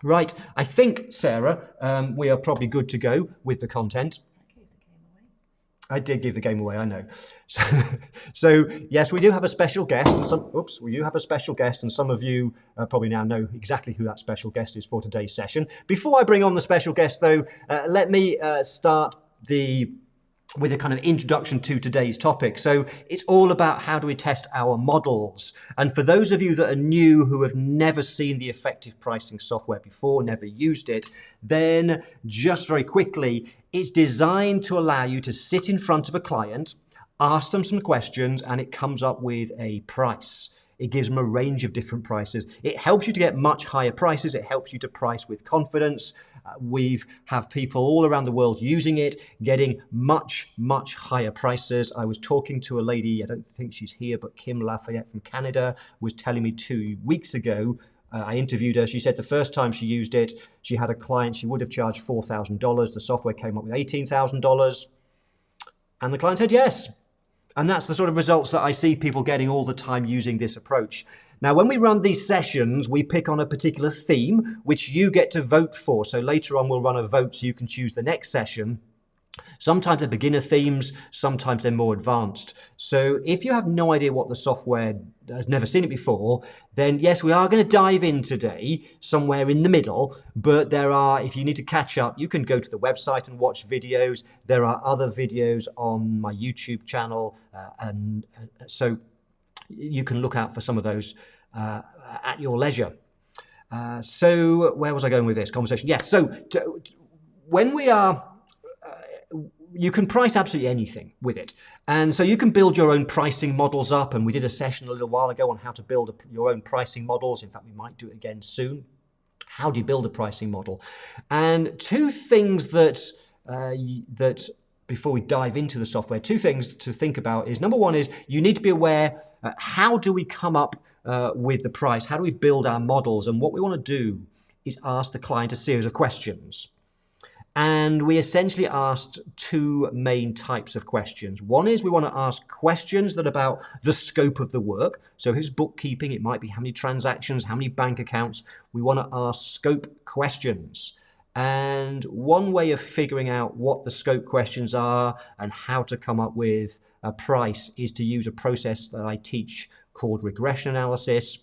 Right, I think, Sarah, we are probably good to go with the content. I did give the game away, I know. So yes, we do have a special guest, and we do have a special guest, and some of you probably now know exactly who that special guest is for today's session. Before I bring on the special guest, though, let me start with a kind of introduction to today's topic. So it's all about how do we test our models. And for those of you that are new, who have never seen the effective pricing software before, never used it, then just very quickly, it's designed to allow you to sit in front of a client, ask them some questions, and it comes up with a price. It gives them a range of different prices. It helps you to get much higher prices. It helps you to price with confidence. We have people all around the world using it, getting much, much higher prices. I was talking to a lady, I don't think she's here, but Kim Lafayette from Canada was telling me 2 weeks ago, I interviewed her. She said the first time she used it, she had a client, she would have charged $4,000. The software came up with $18,000. And the client said yes. And that's the sort of results that I see people getting all the time using this approach. Now, when we run these sessions, we pick on a particular theme, which you get to vote for. So later on, we'll run a vote so you can choose the next session. Sometimes they're beginner themes, sometimes they're more advanced. So if you have no idea what the software has never seen it before, then yes, we are going to dive in today somewhere in the middle, but if you need to catch up, you can go to the website and watch videos. There are other videos on my YouTube channel, and so you can look out for some of those at your leisure. So where was I going with this conversation? Yes, so when we are... you can price absolutely anything with it. And so you can build your own pricing models up. And we did a session a little while ago on how to build your own pricing models. In fact, we might do it again soon. How do you build a pricing model? And two things that before we dive into the software, two things to think about is, number one is you need to be aware, how do we come up with the price? How do we build our models? And what we want to do is ask the client a series of questions. And we essentially asked two main types of questions. One is we want to ask questions that are about the scope of the work. So if it's bookkeeping, it might be how many transactions, how many bank accounts. We want to ask scope questions. And one way of figuring out what the scope questions are and how to come up with a price is to use a process that I teach called regression analysis,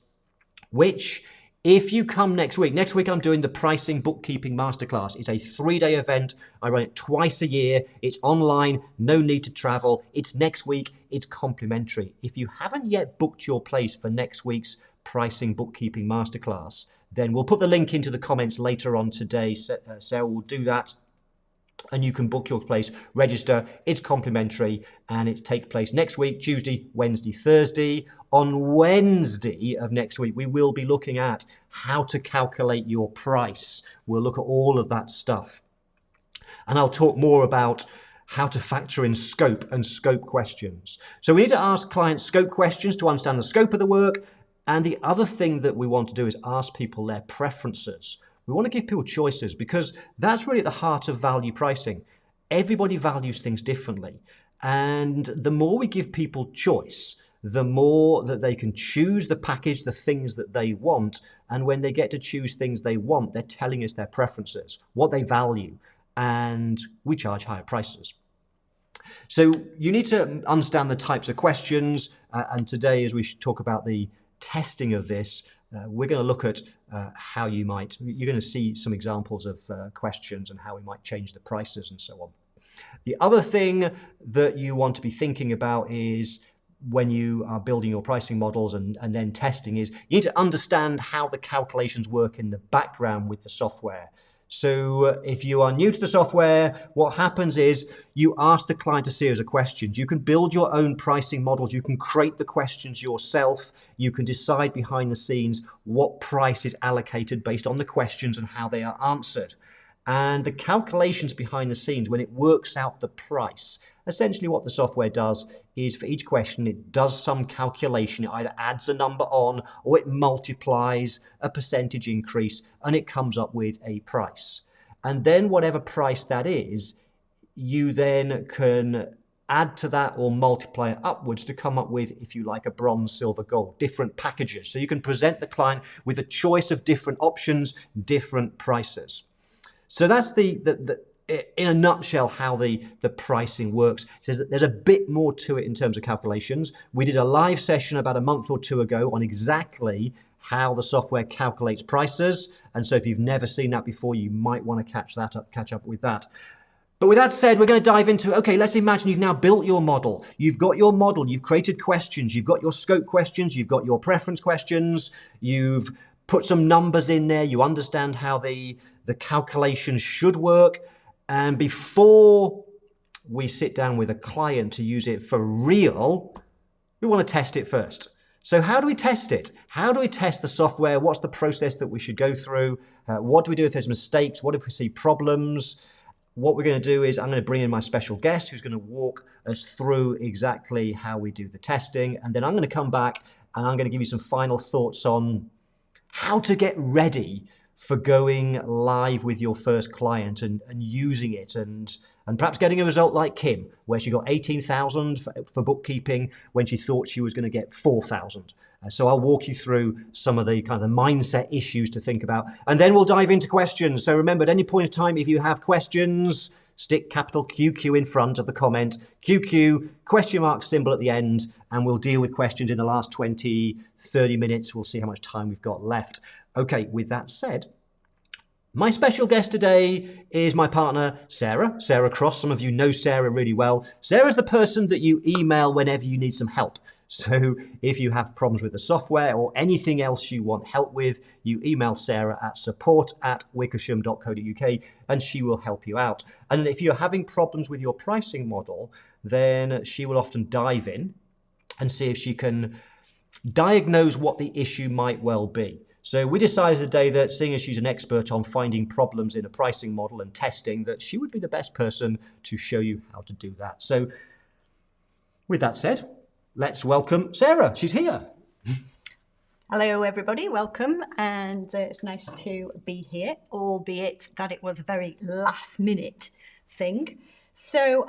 which, if you come next week I'm doing the Pricing Bookkeeping Masterclass. It's a 3-day event. I run it twice a year. It's online, no need to travel. It's next week, it's complimentary. If you haven't yet booked your place for next week's Pricing Bookkeeping Masterclass, then we'll put the link into the comments later on today. Sarah will do that. And you can book your place, register, it's complimentary, and it takes place next week, Tuesday, Wednesday, Thursday. On Wednesday of next week, we will be looking at how to calculate your price. We'll look at all of that stuff. And I'll talk more about how to factor in scope and scope questions. So we need to ask clients scope questions to understand the scope of the work. And the other thing that we want to do is ask people their preferences. We want to give people choices because that's really at the heart of value pricing. Everybody values things differently. And the more we give people choice, the more that they can choose the package, the things that they want. And when they get to choose things they want, they're telling us their preferences, what they value, and we charge higher prices. So you need to understand the types of questions. And today, as we talk about the testing of this, we're going to look at how you're going to see some examples of questions and how we might change the prices and so on. The other thing that you want to be thinking about is when you are building your pricing models and then testing is you need to understand how the calculations work in the background with the software. So if you are new to the software, what happens is you ask the client a series of questions. You can build your own pricing models. You can create the questions yourself. You can decide behind the scenes what price is allocated based on the questions and how they are answered. And the calculations behind the scenes, when it works out the price, essentially what the software does is for each question, it does some calculation. It either adds a number on or it multiplies a percentage increase and it comes up with a price. And then whatever price that is, you then can add to that or multiply it upwards to come up with, if you like, a bronze, silver, gold, different packages. So you can present the client with a choice of different options, different prices. So that's in a nutshell how the pricing works. It says that there's a bit more to it in terms of calculations. We did a live session about a month or two ago on exactly how the software calculates prices. And so if you've never seen that before, you might want to catch up with that. But with that said, we're going to dive into, okay, let's imagine you've now built your model. You've got your model, you've created questions, you've got your scope questions, you've got your preference questions, you've put some numbers in there, you understand how the calculation should work. And before we sit down with a client to use it for real, we want to test it first. So how do we test it? How do we test the software? What's the process that we should go through? What do we do if there's mistakes? What if we see problems? What we're going to do is I'm going to bring in my special guest who's going to walk us through exactly how we do the testing. And then I'm going to come back and I'm going to give you some final thoughts on how to get ready for going live with your first client and using it and perhaps getting a result like Kim, where she got 18,000 for bookkeeping when she thought she was going to get 4,000. So I'll walk you through some of the kind of mindset issues to think about, and then we'll dive into questions. So remember, at any point in time, if you have questions, stick capital QQ in front of the comment, QQ, question mark symbol at the end, and we'll deal with questions in the last 20, 30 minutes. We'll see how much time we've got left. Okay, with that said, my special guest today is my partner, Sarah Cross. Some of you know Sarah really well. Sarah's the person that you email whenever you need some help. So if you have problems with the software or anything else you want help with, you email Sarah at support@wickersham.co.uk and she will help you out. And if you're having problems with your pricing model, then she will often dive in and see if she can diagnose what the issue might well be. So we decided today that, seeing as she's an expert on finding problems in a pricing model and testing, that she would be the best person to show you how to do that. So with that said, let's welcome Sarah. She's here. Hello, everybody. Welcome. And it's nice to be here, albeit that it was a very last minute thing. So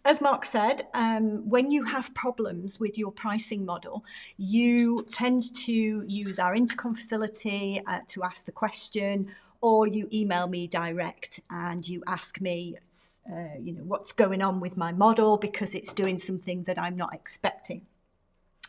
as Mark said, when you have problems with your pricing model, you tend to use our intercom facility to ask the question, or you email me direct and you ask me, what's going on with my model because it's doing something that I'm not expecting.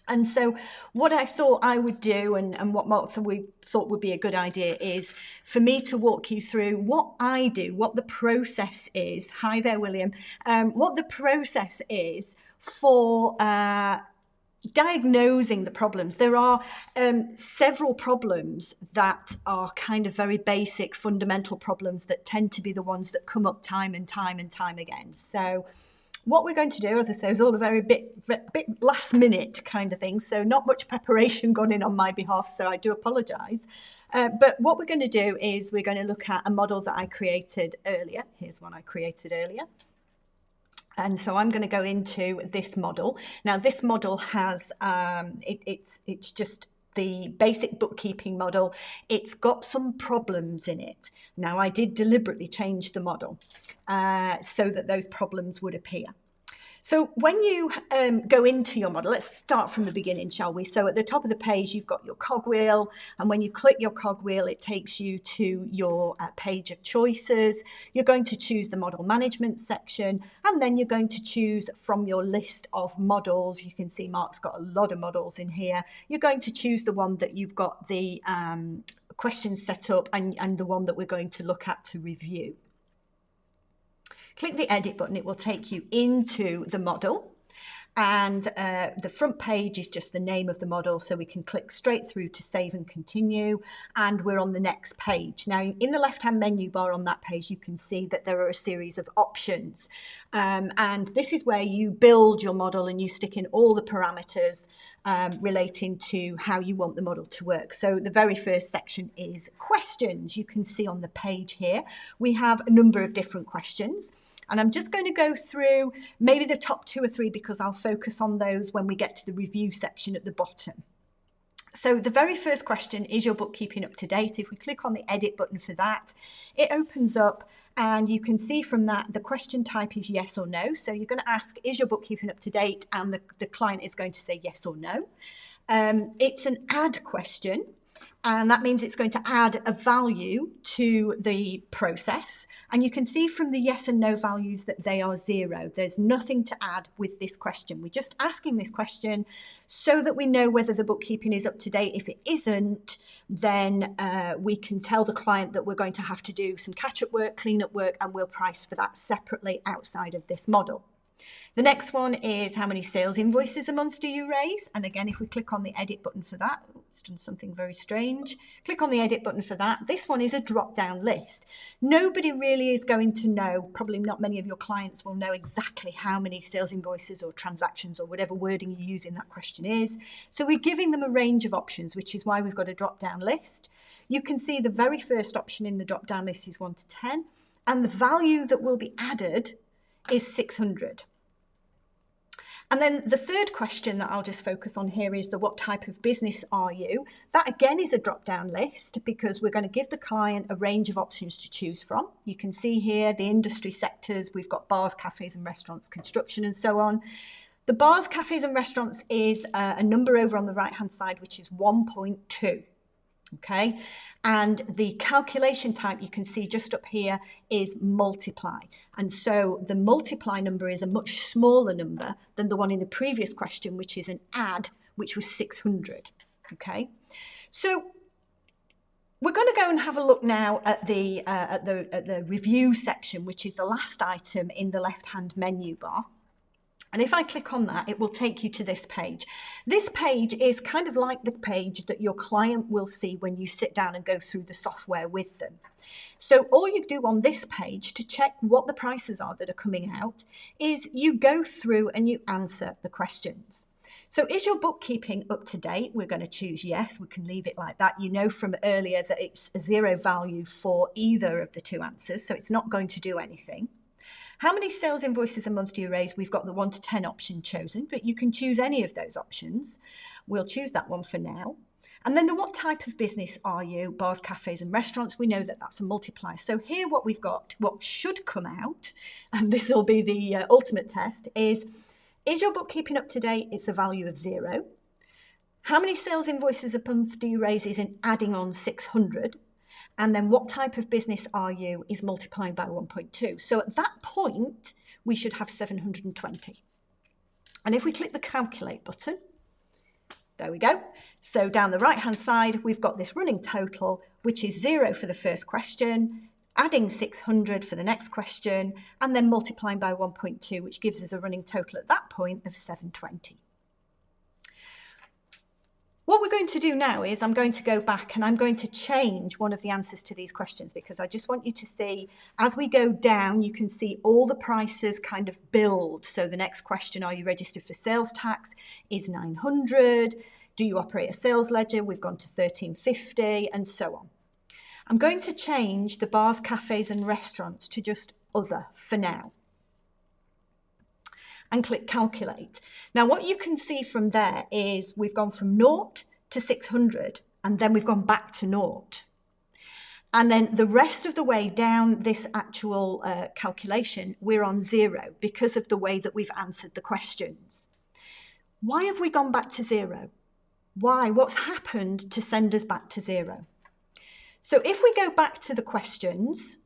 And so what I thought I would do and what Mark thought would be a good idea is for me to walk you through what I do, what the process is. Hi there, William. What the process is for diagnosing the problems. There are several problems that are kind of very basic, fundamental problems that tend to be the ones that come up time and time again. So what we're going to do, as I say, is all a very bit last minute kind of thing. So not much preparation gone in on my behalf. So I do apologise. But what we're going to do is we're going to look at a model that I created earlier. Here's one I created earlier. And so I'm going to go into this model. Now, this model has, it's just the basic bookkeeping model. It's got some problems in it. Now, I did deliberately change the model so that those problems would appear. So when you go into your model, let's start from the beginning, shall we? So at the top of the page, you've got your cogwheel. And when you click your cogwheel, it takes you to your page of choices. You're going to choose the model management section. And then you're going to choose from your list of models. You can see Mark's got a lot of models in here. You're going to choose the one that you've got the questions set up and the one that we're going to look at to review. Click the edit button, it will take you into the model, and the front page is just the name of the model, so we can click straight through to save and continue, and we're on the next page. Now, in the left-hand menu bar on that page, you can see that there are a series of options, and this is where you build your model and you stick in all the parameters relating to how you want the model to work. So the very first section is questions. You can see on the page here, we have a number of different questions. And I'm just going to go through maybe the top 2 or 3 because I'll focus on those when we get to the review section at the bottom. So the very first question, is your bookkeeping up to date? If we click on the edit button for that, it opens up And you can see from that, the question type is yes or no. So you're going to ask, is your bookkeeping up to date? And the client is going to say yes or no. It's an add question. And that means it's going to add a value to the process. And you can see from the yes and no values that they are 0. There's nothing to add with this question. We're just asking this question so that we know whether the bookkeeping is up to date. If it isn't, then we can tell the client that we're going to have to do some catch-up work, clean-up work, and we'll price for that separately outside of this model. The next one is how many sales invoices a month do you raise? And again, if we click on the edit button for that, it's done something very strange. Click on the edit button for that. This one is a drop-down list. Nobody really is going to know, probably not many of your clients will know exactly how many sales invoices or transactions or whatever wording you use in that question is. So we're giving them a range of options, which is why we've got a drop-down list. You can see the very first option in the drop-down list is 1 to 10, and the value that will be added is 600. And then the third question that I'll just focus on here is the what type of business are you? That again is a drop-down list because we're going to give the client a range of options to choose from. You can see here the industry sectors. We've got bars, cafes and restaurants, construction and so on. The bars, cafes and restaurants is a number over on the right-hand side, which is 1.2. Okay, and the calculation type you can see just up here is multiply. And so the multiply number is a much smaller number than the one in the previous question, which is an add, which was 600. Okay, so we're going to go and have a look now at the review section, which is the last item in the left-hand menu bar. And if I click on that, it will take you to this page. This page is kind of like the page that your client will see when you sit down and go through the software with them. So all you do on this page to check what the prices are that are coming out is you go through and you answer the questions. So is your bookkeeping up to date? We're going to choose yes. We can leave it like that. You know from earlier that it's a 0 value for either of the two answers, so it's not going to do anything. How many sales invoices a month do you raise? We've got the 1 to 10 option chosen, but you can choose any of those options. We'll choose that one for now. And then the what type of business are you? Bars, cafes and restaurants. We know that that's a multiplier. So here what we've got, what should come out, and this will be the ultimate test, is your bookkeeping up to date? It's a value of 0. How many sales invoices a month do you raise is in adding on 600. And then what type of business are you is multiplying by 1.2. So at that point, we should have 720. And if we click the calculate button, there we go. So down the right-hand side, we've got this running total, which is 0 for the first question, adding 600 for the next question, and then multiplying by 1.2, which gives us a running total at that point of 720. What we're going to do now is I'm going to go back and I'm going to change one of the answers to these questions because I just want you to see, as we go down, you can see all the prices kind of build. So the next question, are you registered for sales tax, is 900. Do you operate a sales ledger? We've gone to 1350 and so on. I'm going to change the bars, cafes and restaurants to just other for now. And click calculate. Now what you can see from there is we've gone from 0 to 600 and then we've gone back to 0. And then the rest of the way down this actual calculation, we're on 0 because of the way that we've answered the questions. Why have we gone back to 0? Why? What's happened to send us back to 0? So if we go back to the questions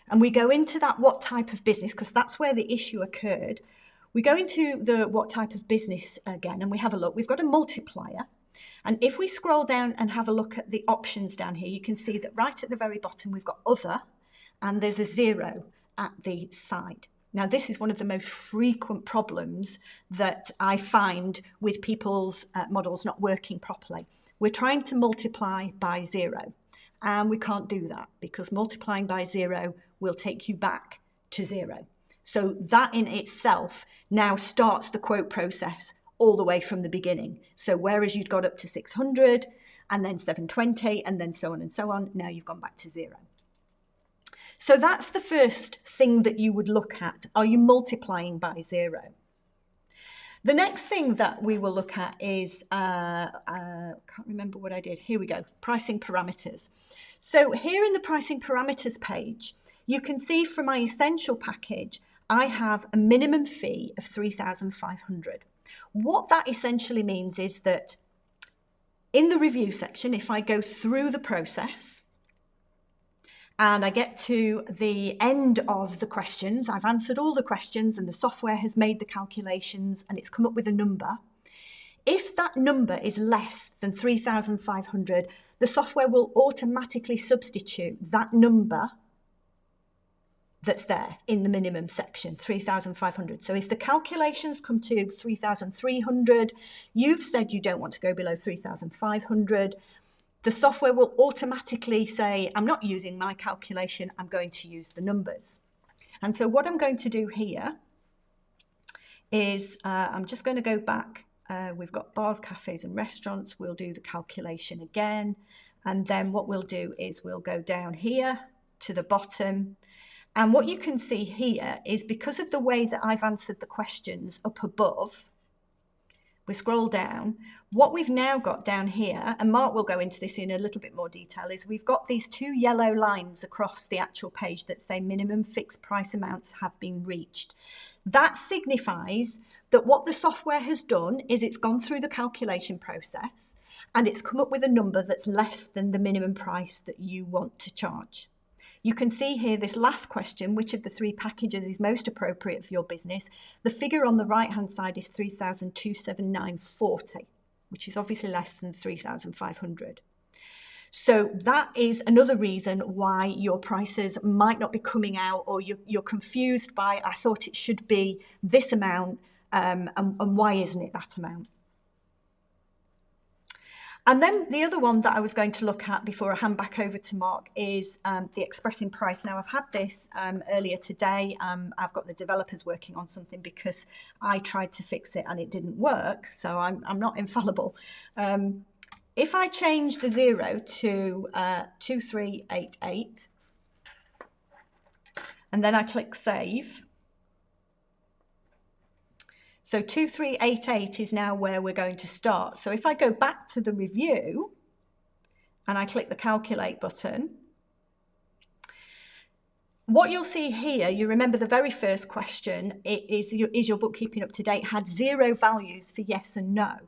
and we go into that what type of business, because that's where the issue occurred, we go into the what type of business again and we have a look. We've got a multiplier. And if we scroll down and have a look at the options down here, you can see that right at the very bottom, we've got other and there's a 0 at the side. Now, this is one of the most frequent problems that I find with people's models not working properly. We're trying to multiply by 0 and we can't do that because multiplying by 0 will take you back to 0. So that in itself now starts the quote process all the way from the beginning. So whereas you'd got up to 600 and then 720 and then so on, now you've gone back to 0. So that's the first thing that you would look at. Are you multiplying by 0? The next thing that we will look at is, can't remember what I did. Here we go, pricing parameters. So here in the pricing parameters page, you can see from my essential package, I have a minimum fee of $3,500. What that essentially means is that in the review section, if I go through the process and I get to the end of the questions, I've answered all the questions and the software has made the calculations and it's come up with a number. If that number is less than 3,500, the software will automatically substitute that number that's there in the minimum section, 3,500. So if the calculations come to 3,300, you've said you don't want to go below 3,500, the software will automatically say, I'm not using my calculation, I'm going to use the numbers. And so what I'm going to do here is I'm just going to go back. We've got bars, cafes and restaurants. We'll do the calculation again. And then what we'll do is we'll go down here to the bottom. And what you can see here is because of the way that I've answered the questions up above, we scroll down, what we've now got down here, and Mark will go into this in a little bit more detail, is we've got these two yellow lines across the actual page that say minimum fixed price amounts have been reached. That signifies that what the software has done is it's gone through the calculation process and it's come up with a number that's less than the minimum price that you want to charge. You can see here this last question, which of the three packages is most appropriate for your business? The figure on the right-hand side is 3,279.40, which is obviously less than 3,500. So that is another reason why your prices might not be coming out, or you're confused by, I thought it should be this amount, and why isn't it that amount? And then the other one that I was going to look at before I hand back over to Mark is the expressing price. Now, I've had this earlier today. I've got the developers working on something because I tried to fix it and it didn't work. So I'm not infallible. If I change the 0 to 2388 and then I click save. So 2388 is now where we're going to start. So if I go back to the review and I click the calculate button, what you'll see here, you remember the very first question, is your bookkeeping up to date, had 0 values for yes and no.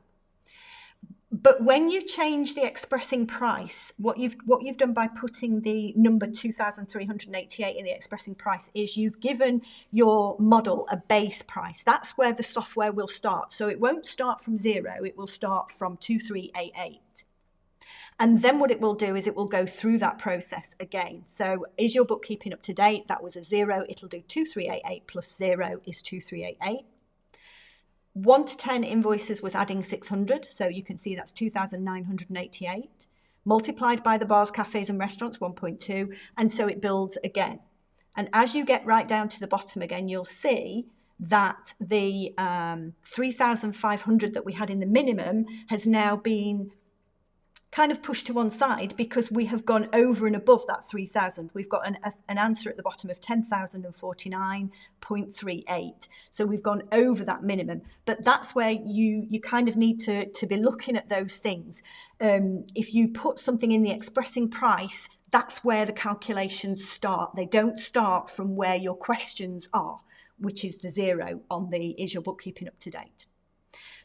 But when you change the expressing price, what you've done by putting the number 2,388 in the expressing price is you've given your model a base price. That's where the software will start. So it won't start from 0, it will start from 2388. And then what it will do is it will go through that process again. So is your bookkeeping up to date? That was a 0. It'll do 2388 plus 0 is 2388. 1 to 10 invoices was adding 600, so you can see that's 2,988, multiplied by the bars, cafes and restaurants, 1.2, and so it builds again. And as you get right down to the bottom again, you'll see that the 3,500 that we had in the minimum has now been kind of pushed to one side because we have gone over and above that 3,000. We've got an answer at the bottom of 10,049.38. So we've gone over that minimum. But that's where you kind of need to be looking at those things. If you put something in the expressing price, that's where the calculations start. They don't start from where your questions are, which is the 0 on the is your bookkeeping up to date.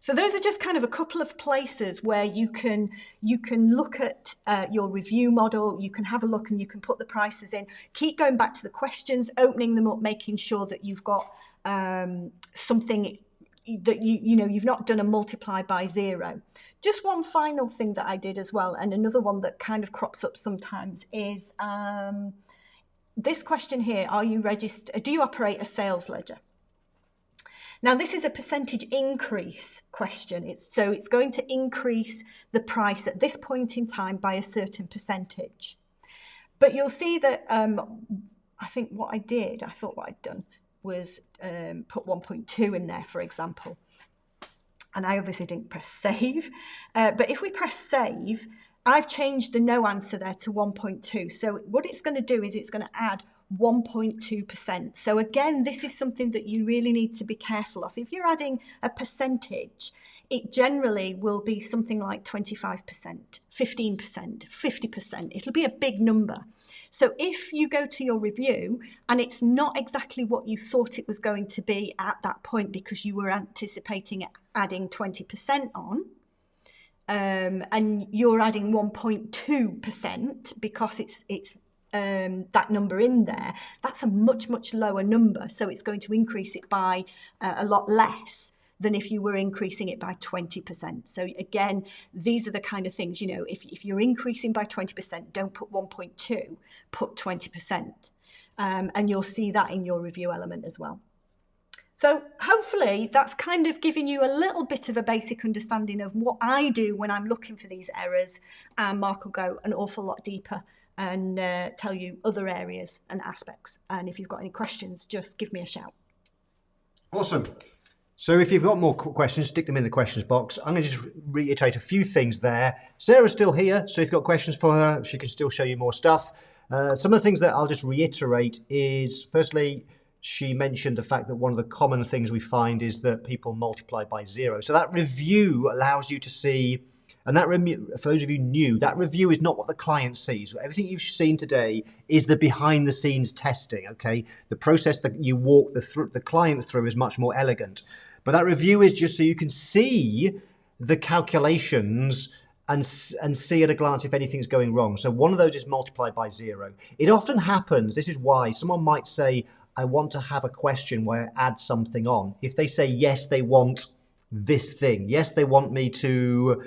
So those are just kind of a couple of places where you can look at your review model, you can have a look and you can put the prices in, keep going back to the questions, opening them up, making sure that you've got something that you've not done a multiply by 0. Just one final thing that I did as well, and another one that kind of crops up sometimes is this question here, are you registered? Do you operate a sales ledger? Now, this is a percentage increase question. It's going to increase the price at this point in time by a certain percentage. But you'll see that I think what I'd done was put 1.2 in there, for example. And I obviously didn't press save. But if we press save, I've changed the no answer there to 1.2. So what it's going to do is it's going to add 1.2%. So again, this is something that you really need to be careful of. If you're adding a percentage, it generally will be something like 25%, 15%, 50%. It'll be a big number. So if you go to your review and it's not exactly what you thought it was going to be at that point because you were anticipating adding 20% on, and you're adding 1.2% because it's that number in there, that's a much, much lower number. So it's going to increase it by a lot less than if you were increasing it by 20%. So again, these are the kind of things, if you're increasing by 20%, don't put 1.2, put 20%. And you'll see that in your review element as well. So hopefully that's kind of giving you a little bit of a basic understanding of what I do when I'm looking for these errors. And Mark will go an awful lot deeper and tell you other areas and aspects. And if you've got any questions, just give me a shout. Awesome. So if you've got more questions, stick them in the questions box. I'm going to just reiterate a few things there. Sarah's still here, so if you've got questions for her, she can still show you more stuff. Some of the things that I'll just reiterate is, firstly, she mentioned the fact that one of the common things we find is that people multiply by 0. So that review allows you to see, and that for those of you new, that review is not what the client sees. Everything you've seen today is the behind the scenes testing, okay? The process that you walk the client through is much more elegant. But that review is just so you can see the calculations and see at a glance if anything's going wrong. So one of those is multiplied by 0. It often happens, this is why, someone might say, I want to have a question where I add something on. If they say, yes, they want this thing. Yes, they want me to,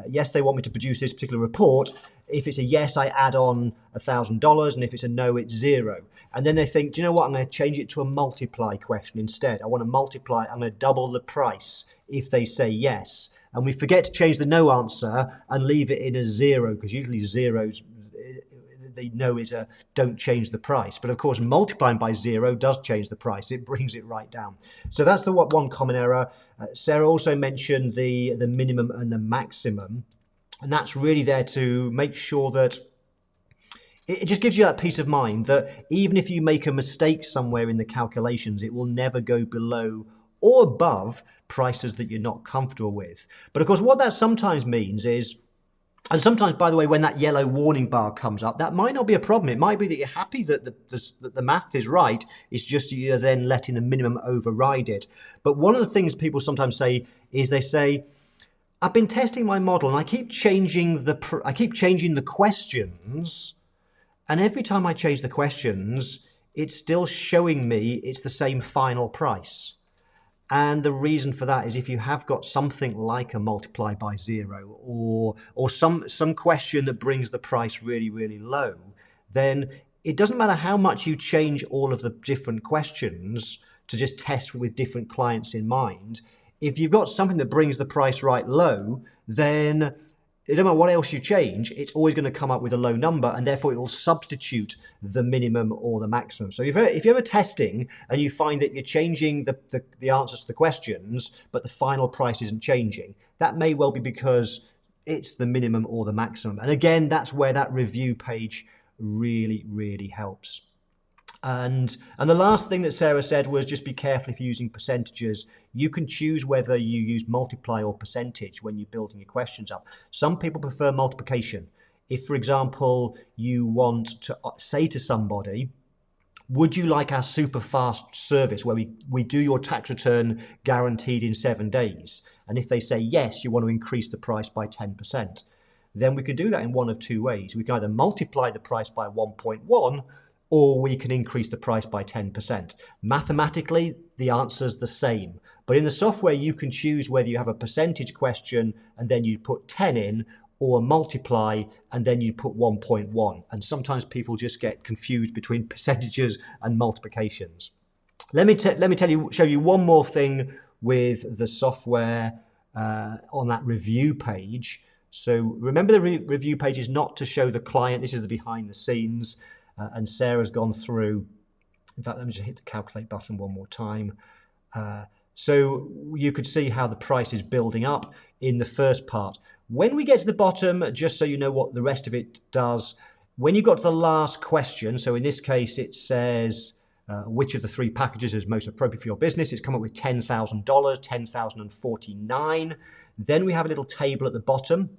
yes, they want me to produce this particular report. If it's a yes, I add on $1,000. And if it's a no, it's 0. And then they think, do you know what? I'm going to change it to a multiply question instead. I want to multiply. I'm going to double the price if they say yes. And we forget to change the no answer and leave it in a 0, because usually zeros, they know is a don't change the price. But of course, multiplying by 0 does change the price. It brings it right down. So that's the one common error. Sarah also mentioned the minimum and the maximum. And that's really there to make sure that it just gives you that peace of mind that even if you make a mistake somewhere in the calculations, it will never go below or above prices that you're not comfortable with. But of course, what that sometimes means is, and sometimes, by the way, when that yellow warning bar comes up, that might not be a problem. It might be that you're happy that the math is right. It's just you're then letting the minimum override it. But one of the things people sometimes say is they say, I've been testing my model and I keep changing the questions. And every time I change the questions, it's still showing me it's the same final price. And the reason for that is if you have got something like a multiply by 0 or some question that brings the price really, really low, then it doesn't matter how much you change all of the different questions to just test with different clients in mind. If you've got something that brings the price right low, then it doesn't matter what else you change, it's always going to come up with a low number, and therefore it will substitute the minimum or the maximum. So if you're ever testing and you find that you're changing the answers to the questions, but the final price isn't changing, that may well be because it's the minimum or the maximum. And again, that's where that review page really, really helps. And the last thing that Sarah said was just be careful if you're using percentages. You can choose whether you use multiply or percentage when you're building your questions up. Some people prefer multiplication. If, for example, you want to say to somebody, would you like our super fast service where we do your tax return guaranteed in 7 days? And if they say yes, you want to increase the price by 10%. Then we can do that in one of two ways. We can either multiply the price by 1.1 or we can increase the price by 10%. Mathematically, the answer's the same. But in the software, you can choose whether you have a percentage question and then you put 10 in, or a multiply and then you put 1.1. And sometimes people just get confused between percentages and multiplications. Let me show you one more thing with the software on that review page. So remember, the review page is not to show the client. This is the behind the scenes. And Sarah's gone through, in fact, let me just hit the calculate button one more time. So you could see how the price is building up in the first part. When we get to the bottom, just so you know what the rest of it does, when you got to the last question, so in this case it says which of the three packages is most appropriate for your business, it's come up with $10,000, $10,049. Then we have a little table at the bottom.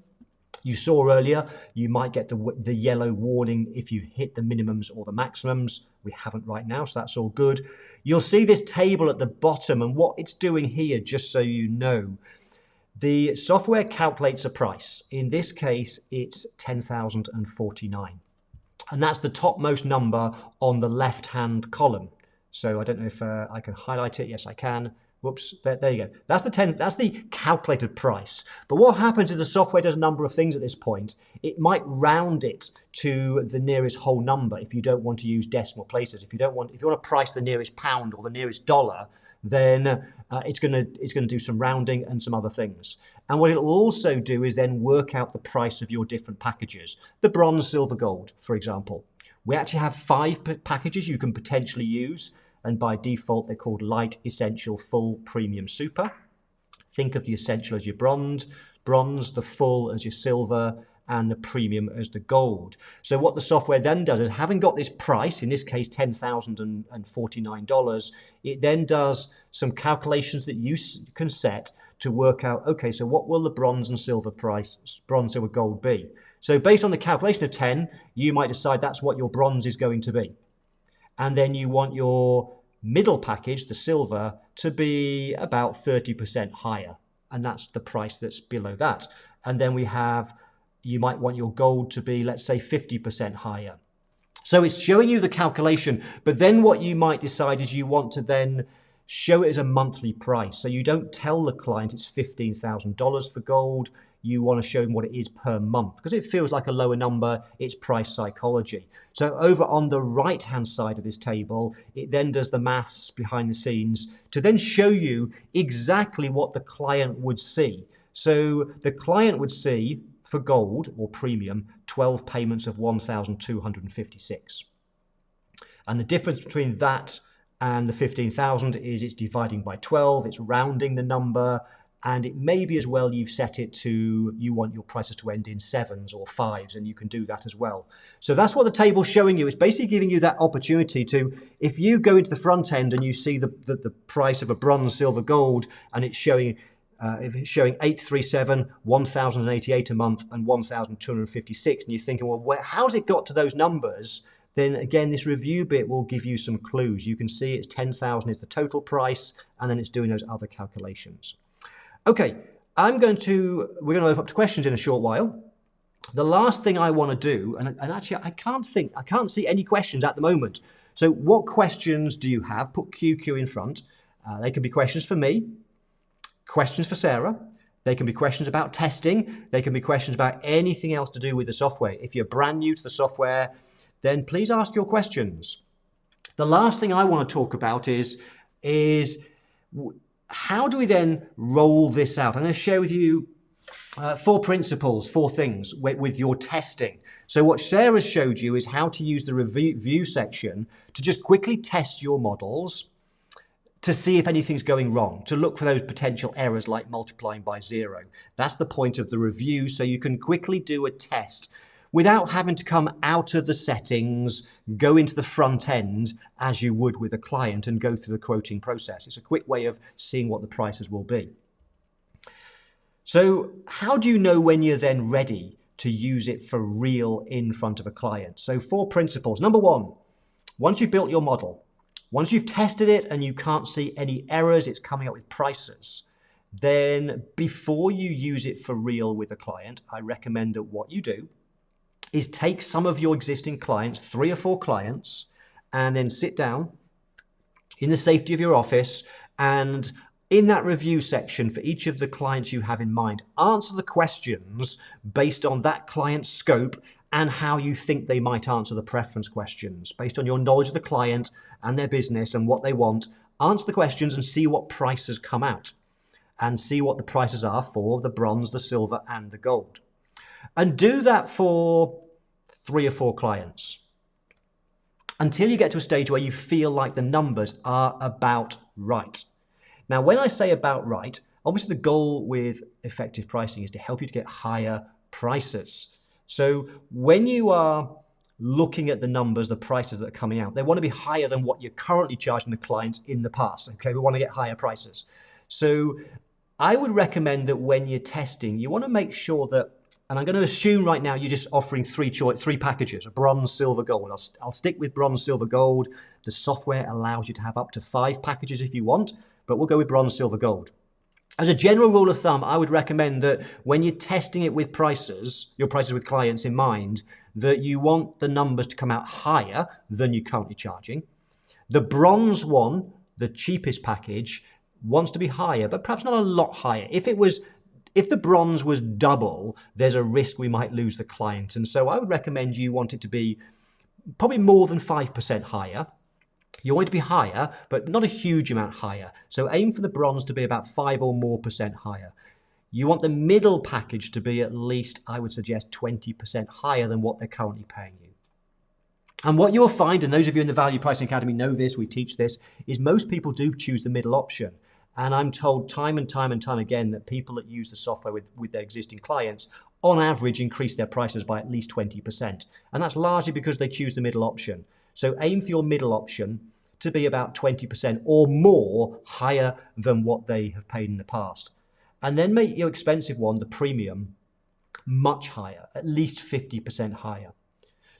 You saw earlier, you might get the yellow warning if you hit the minimums or the maximums. We haven't right now, so that's all good. You'll see this table at the bottom, and what it's doing here, just so you know, the software calculates a price. In this case, it's $10,049. And that's the topmost number on the left-hand column. So I don't know if I can highlight it. Yes, I can. Whoops, there you go. That's the calculated price. But what happens is the software does a number of things at this point. It might round it to the nearest whole number if you don't want to use decimal places. If you want to price the nearest pound or the nearest dollar, then it's going to do some rounding and some other things. And what it'll also do is then work out the price of your different packages. The bronze, silver, gold, for example. We actually have 5 packages you can potentially use. And by default, they're called light, essential, full, premium, super. Think of the essential as your bronze, the full as your silver, and the premium as the gold. So what the software then does is, having got this price, in this case $10,049, it then does some calculations that you can set to work out, okay, so what will the bronze and silver price, bronze, silver, gold be? So based on the calculation of 10, you might decide that's what your bronze is going to be. And then you want your middle package, the silver, to be about 30% higher. And that's the price that's below that. And then you might want your gold to be, let's say, 50% higher. So it's showing you the calculation, but then what you might decide is you want to then show it as a monthly price. So you don't tell the client it's $15,000 for gold. You want to show them what it is per month because it feels like a lower number. It's price psychology. So over on the right-hand side of this table, it then does the maths behind the scenes to then show you exactly what the client would see. So the client would see, for gold or premium, 12 payments of $1,256. And the difference between that and the 15,000 is it's dividing by 12, it's rounding the number, and it may be as well you've set it to, you want your prices to end in 7s or 5s, and you can do that as well. So that's what the table's showing you. It's basically giving you that opportunity to, if you go into the front end and you see the price of a bronze, silver, gold, and it's showing 837, 1,088 a month, and 1,256, and you're thinking, well, how's it got to those numbers? Then again, this review bit will give you some clues. You can see it's 10,000 is the total price, and then it's doing those other calculations. Okay, we're going to open up to questions in a short while. The last thing I want to do, and actually I can't see any questions at the moment. So what questions do you have? Put QQ in front. They can be questions for me, questions for Sarah. They can be questions about testing. They can be questions about anything else to do with the software. If you're brand new to the software, then please ask your questions. The last thing I want to talk about is how do we then roll this out? I'm going to share with you 4 principles, 4 things with your testing. So what Sarah showed you is how to use the review section to just quickly test your models to see if anything's going wrong, to look for those potential errors like multiplying by 0. That's the point of the review, so you can quickly do a test without having to come out of the settings, go into the front end as you would with a client and go through the quoting process. It's a quick way of seeing what the prices will be. So how do you know when you're then ready to use it for real in front of a client? So 4 principles. Number 1, once you've built your model, once you've tested it and you can't see any errors, it's coming up with prices, then before you use it for real with a client, I recommend that what you do is take some of your existing clients, 3 or 4 clients, and then sit down in the safety of your office, and in that review section for each of the clients you have in mind, answer the questions based on that client's scope and how you think they might answer the preference questions. Based on your knowledge of the client and their business and what they want, answer the questions and see what prices come out, and see what the prices are for the bronze, the silver, and the gold. And do that for 3 or 4 clients until you get to a stage where you feel like the numbers are about right. Now, when I say about right, obviously the goal with effective pricing is to help you to get higher prices. So when you are looking at the numbers, the prices that are coming out. They want to be higher than what you're currently charging the clients in the past. Okay, we want to get higher prices. So I would recommend that when you're testing, you want to make sure that, and I'm going to assume right now you're just offering three packages, a bronze, silver, gold. I'll stick with bronze, silver, gold. The software allows you to have up to 5 packages if you want, but we'll go with bronze, silver, gold. As a general rule of thumb, I would recommend that when you're testing it with prices, your prices with clients in mind, that you want the numbers to come out higher than you're currently charging. The bronze one, the cheapest package, wants to be higher, but perhaps not a lot higher. If the bronze was double, there's a risk we might lose the client. And so I would recommend you want it to be probably more than 5% higher. You want it to be higher, but not a huge amount higher. So aim for the bronze to be about 5% or more higher. You want the middle package to be at least, I would suggest, 20% higher than what they're currently paying you. And what you'll find, and those of you in the Value Pricing Academy know this, we teach this, is most people do choose the middle option. And I'm told time and time again that people that use the software with their existing clients, on average, increase their prices by at least 20%. And that's largely because they choose the middle option. So aim for your middle option to be about 20% or more higher than what they have paid in the past. And then make your expensive one, the premium, much higher, at least 50% higher.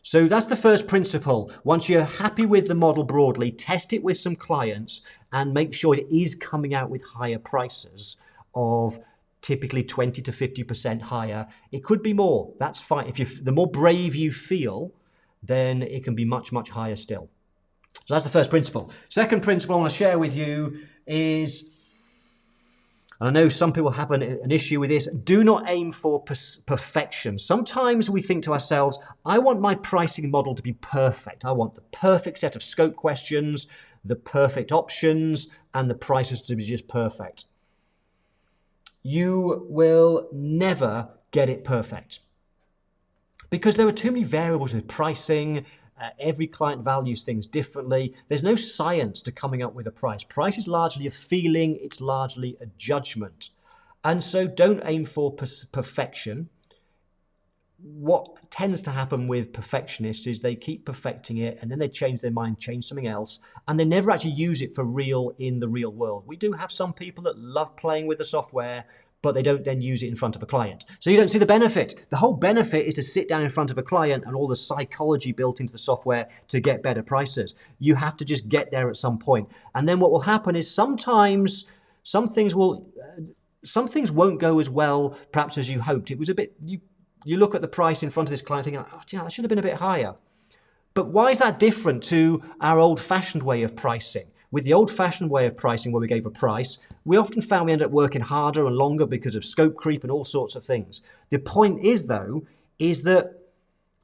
So that's the first principle. Once you're happy with the model broadly, test it with some clients and make sure it is coming out with higher prices of typically 20 to 50% higher. It could be more. That's fine. The more brave you feel, then it can be much, much higher still. So that's the first principle. Second principle I want to share with you is, and I know some people have an issue with this, do not aim for perfection. Sometimes we think to ourselves, I want my pricing model to be perfect. I want the perfect set of scope questions, the perfect options, and the prices to be just perfect. You will never get it perfect because there are too many variables with pricing. Every client values things differently. There's no science to coming up with a price. Price is largely a feeling. It's largely a judgment. And so don't aim for perfection. What tends to happen with perfectionists is they keep perfecting it and then they change their mind, change something else, and they never actually use it for real in the real world. We do have some people that love playing with the software, but they don't then use it in front of a client. So you don't see the benefit. The whole benefit is to sit down in front of a client and all the psychology built into the software to get better prices. You have to just get there at some point. And then what will happen is sometimes some things won't go as well perhaps as you hoped. It was a bit, you look at the price in front of this client thinking, oh, that should have been a bit higher. But why is that different to our old-fashioned way of pricing? With the old-fashioned way of pricing where we gave a price, we often found we ended up working harder and longer because of scope creep and all sorts of things. The point is, though, is that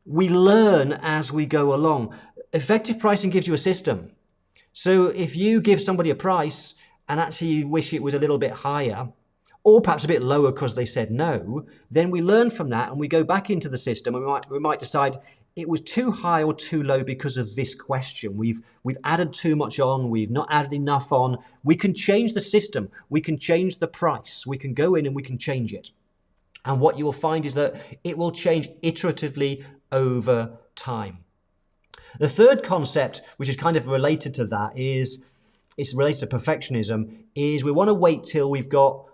we learn as we go along. Effective pricing gives you a system. So if you give somebody a price and actually you wish it was a little bit higher, or perhaps a bit lower because they said no, then we learn from that and we go back into the system and we might decide it was too high or too low because of this question. We've added too much on, we've not added enough on. We can change the system, we can change the price, we can go in and we can change it. And what you will find is that it will change iteratively over time. The third concept, which is kind of related to that, it's related to perfectionism, is we want to wait till we've got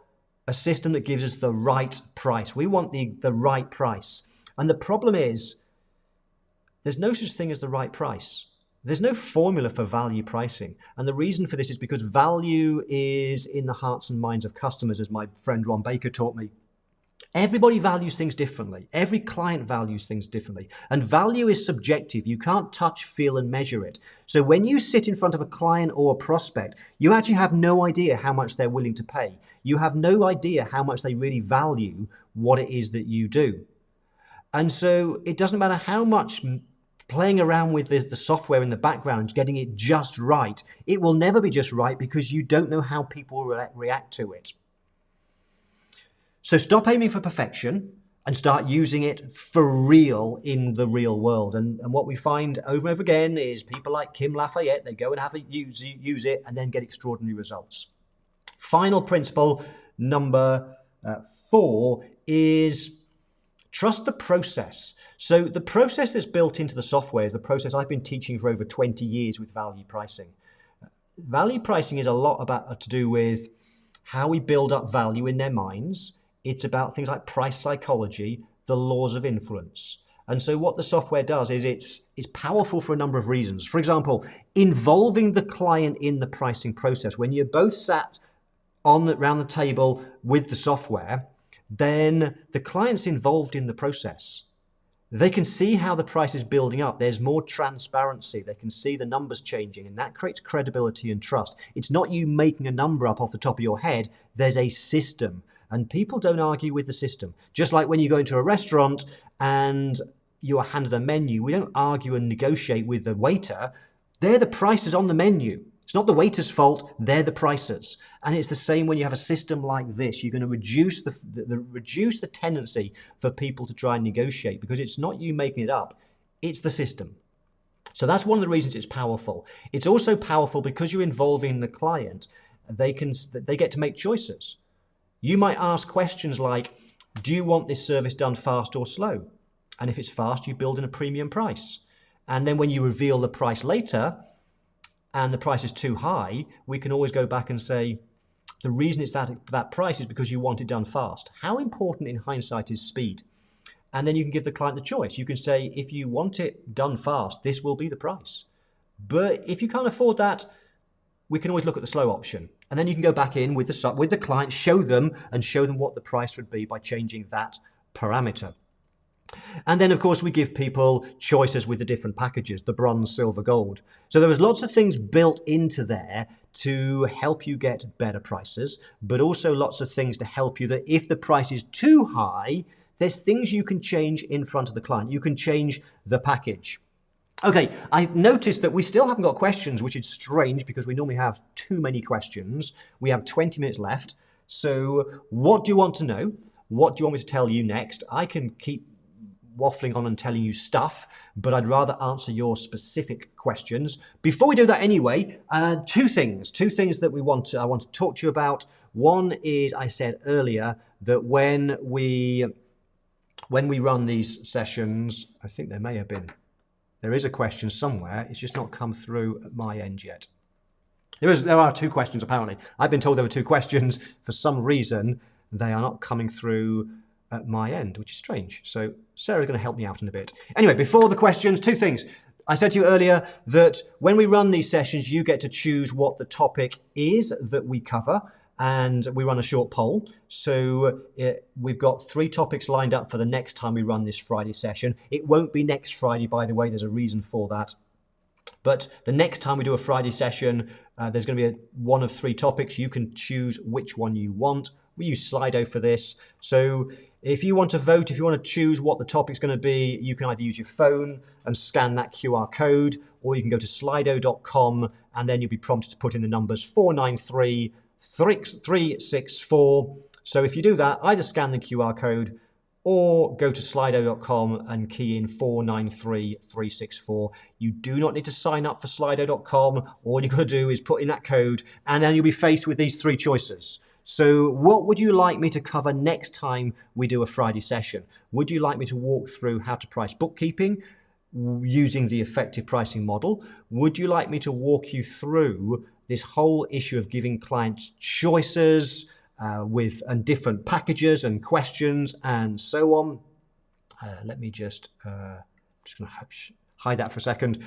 a system that gives us the right price. We want the right price. And the problem is, there's no such thing as the right price. There's no formula for value pricing. And the reason for this is because value is in the hearts and minds of customers, as my friend Ron Baker taught me. Everybody values things differently. Every client values things differently. And value is subjective. You can't touch, feel, and measure it. So when you sit in front of a client or a prospect, you actually have no idea how much they're willing to pay. You have no idea how much they really value what it is that you do. And so it doesn't matter how much playing around with the software in the background, getting it just right, it will never be just right because you don't know how people will react to it. So stop aiming for perfection and start using it for real in the real world. And what we find over and over again is people like Kim Lafayette, they go and have it use it and then get extraordinary results. Final principle, number 4, is Trust the process. So the process that's built into the software is the process I've been teaching for over 20 years with value pricing. Value pricing is a lot about to do with how we build up value in their minds. It's about things like price psychology, the laws of influence. And so what the software does is it's powerful for a number of reasons. For example, involving the client in the pricing process. When you're both sat around the table with the software, then the client's involved in the process. They can see how the price is building up. There's more transparency. They can see the numbers changing, and that creates credibility and trust. It's not you making a number up off the top of your head. There's a system, and people don't argue with the system. Just like when you go into a restaurant and you are handed a menu, we don't argue and negotiate with the waiter. They're the prices on the menu. It's not the waiter's fault, they're the prices. And it's the same when you have a system like this. You're going to reduce the tendency for people to try and negotiate, because it's not you making it up, it's the system. So that's one of the reasons it's powerful. It's also powerful because you're involving the client. They get to make choices. You might ask questions like, do you want this service done fast or slow? And if it's fast, you build in a premium price. And then when you reveal the price later, and the price is too high, we can always go back and say, the reason it's that price is because you want it done fast. How important in hindsight is speed? And then you can give the client the choice. You can say, if you want it done fast, this will be the price. But if you can't afford that, we can always look at the slow option. And then you can go back in with the client, show them what the price would be by changing that parameter. And then, of course, we give people choices with the different packages, the bronze, silver, gold. So there was lots of things built into there to help you get better prices, but also lots of things to help you that if the price is too high, there's things you can change in front of the client. You can change the package. Okay, I noticed that we still haven't got questions, which is strange because we normally have too many questions. We have 20 minutes left. So what do you want to know? What do you want me to tell you next? I can keep waffling on and telling you stuff, but I'd rather answer your specific questions. Before we do that anyway, two things that I want to talk to you about. One is, I said earlier that when we run these sessions, I think there is a question somewhere. It's just not come through at my end yet. There are two questions apparently. I've been told there were two questions. For some reason, they are not coming through at my end, which is strange. So Sarah's going to help me out in a bit. Anyway, before the questions, two things. I said to you earlier that when we run these sessions, you get to choose what the topic is that we cover, and we run a short poll. So we've got 3 topics lined up for the next time we run this Friday session. It won't be next Friday, by the way. There's a reason for that. But the next time we do a Friday session, there's going to be one of 3 topics. You can choose which one you want. We use Slido for this. So if you want to vote, if you want to choose what the topic's going to be, you can either use your phone and scan that QR code, or you can go to slido.com and then you'll be prompted to put in the numbers 493364. So if you do that, either scan the QR code or go to slido.com and key in 493364. You do not need to sign up for slido.com. All you've got to do is put in that code, and then you'll be faced with these 3 choices. So what would you like me to cover next time we do a Friday session? Would you like me to walk through how to price bookkeeping using the effective pricing model? Would you like me to walk you through this whole issue of giving clients choices and different packages and questions and so on? Let me just going to hide that for a second.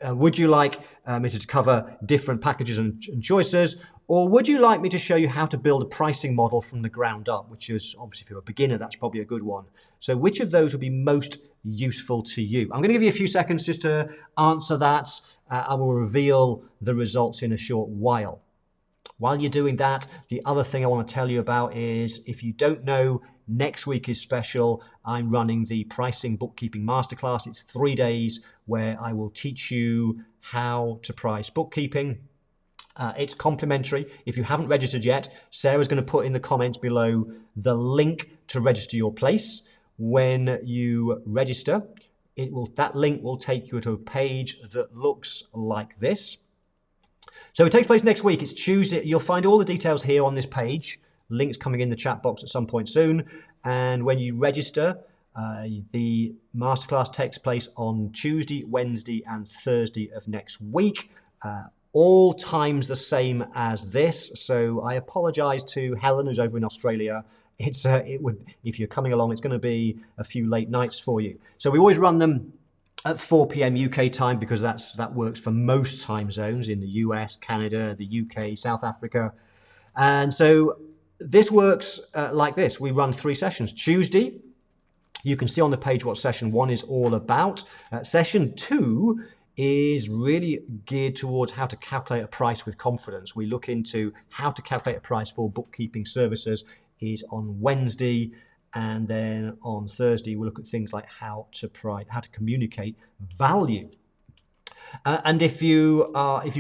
Would you like me to cover different packages and choices? Or would you like me to show you how to build a pricing model from the ground up, which is obviously if you're a beginner, that's probably a good one. So which of those would be most useful to you? I'm going to give you a few seconds just to answer that. I will reveal the results in a short while. While you're doing that, the other thing I want to tell you about is, if you don't know, next week is special. I'm running the Pricing Bookkeeping Masterclass. It's 3 days where I will teach you how to price bookkeeping. It's complimentary. If you haven't registered yet, Sarah's going to put in the comments below the link to register your place. When you register, that link will take you to a page that looks like this. So it takes place next week. It's Tuesday. You'll find all the details here on this page. Links coming in the chat box at some point soon. And when you register, The masterclass takes place on Tuesday, Wednesday, and Thursday of next week. All times the same as this. So I apologise to Helen, who's over in Australia. If you're coming along, it's going to be a few late nights for you. So we always run them at 4 p.m. UK time because that works for most time zones in the US, Canada, the UK, South Africa. And so this works like this. We run 3 sessions. Tuesday, you can see on the page what session 1 is all about. Session 2 is really geared towards how to calculate a price with confidence. We look into how to calculate a price for bookkeeping services is on Wednesday. And then on Thursday, we'll look at things like how to communicate value. And if you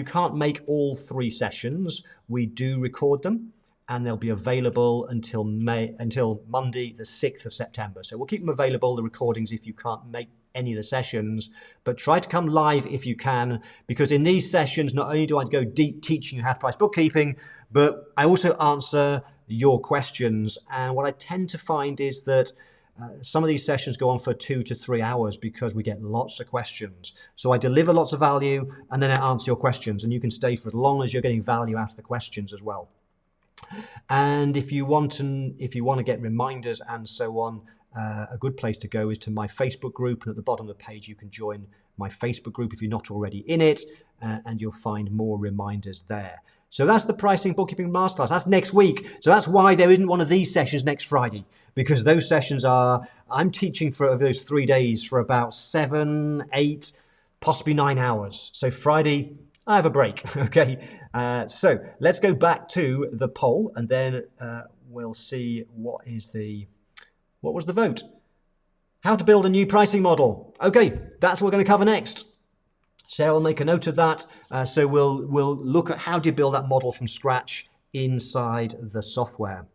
can't make all 3 sessions, we do record them, and they'll be available until Monday, the 6th of September. So we'll keep them available, the recordings, if you can't make any of the sessions, but try to come live if you can, because in these sessions, not only do I go deep teaching you how to price bookkeeping, but I also answer your questions. And what I tend to find is that some of these sessions go on for 2 to 3 hours because we get lots of questions. So I deliver lots of value and then I answer your questions, and you can stay for as long as you're getting value out of the questions as well. And if you want to get reminders and so on, a good place to go is to my Facebook group, and at the bottom of the page you can join my Facebook group if you're not already in it, and you'll find more reminders there. So that's the Pricing Bookkeeping Masterclass. That's next week. So that's why there isn't one of these sessions next Friday, because those sessions I'm teaching for those 3 days for about 7, 8, possibly 9 hours. So Friday, I have a break, okay? So let's go back to the poll, and then we'll see what was the vote. How to build a new pricing model. Okay, that's what we're going to cover next. Sarah will make a note of that. So we'll look at how do you build that model from scratch inside the software.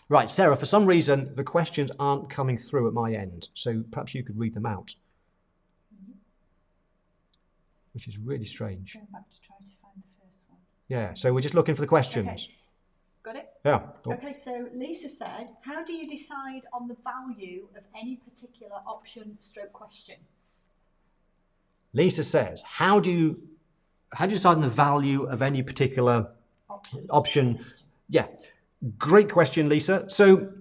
Right, Sarah, for some reason, the questions aren't coming through at my end. So perhaps you could read them out, which is really strange. Going back to try to find the first one. Yeah, so we're just looking for the questions. Okay. Got it? Yeah. Okay, so Lisa said, how do you decide on the value of any particular option/question? Lisa says, how do you decide on the value of any particular option? Yeah, great question, Lisa. So